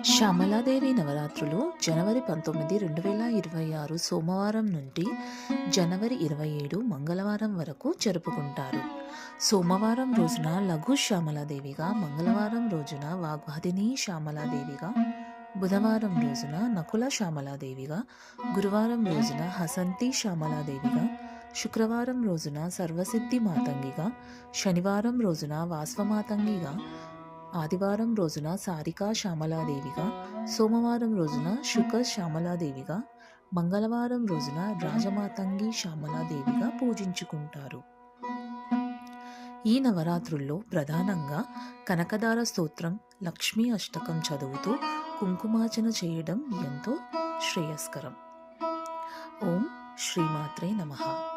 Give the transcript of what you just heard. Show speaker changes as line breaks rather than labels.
శ్యామలాదేవి నవరాత్రులు జనవరి 19, 2026 సోమవారం నుండి జనవరి 27 మంగళవారం వరకు జరుపుకుంటారు. సోమవారం రోజున లఘు శ్యామలాదేవిగా, మంగళవారం రోజున వాగ్వాదిని శ్యామలాదేవిగా, బుధవారం రోజున నకుల శ్యామలాదేవిగా, గురువారం రోజున హసంతి శ్యామలాదేవిగా, శుక్రవారం రోజున సర్వసిద్ధి మాతంగిగా, శనివారం రోజున వాస్వమాతంగిగా, ఆదివారం రోజున సారికా శ్యామలాదేవిగా, సోమవారం రోజున శుక శ్యామలాదేవిగా, మంగళవారం రోజున రాజమాతంగి శ్యామలాదేవిగా పూజించుకుంటారు. ఈ నవరాత్రుల్లో ప్రధానంగా కనకదార స్తోత్రం, లక్ష్మీ అష్టకం చదువుతూ కుంకుమార్చన చేయడం ఎంతో శ్రేయస్కరం. ఓం శ్రీమాత్రే నమః.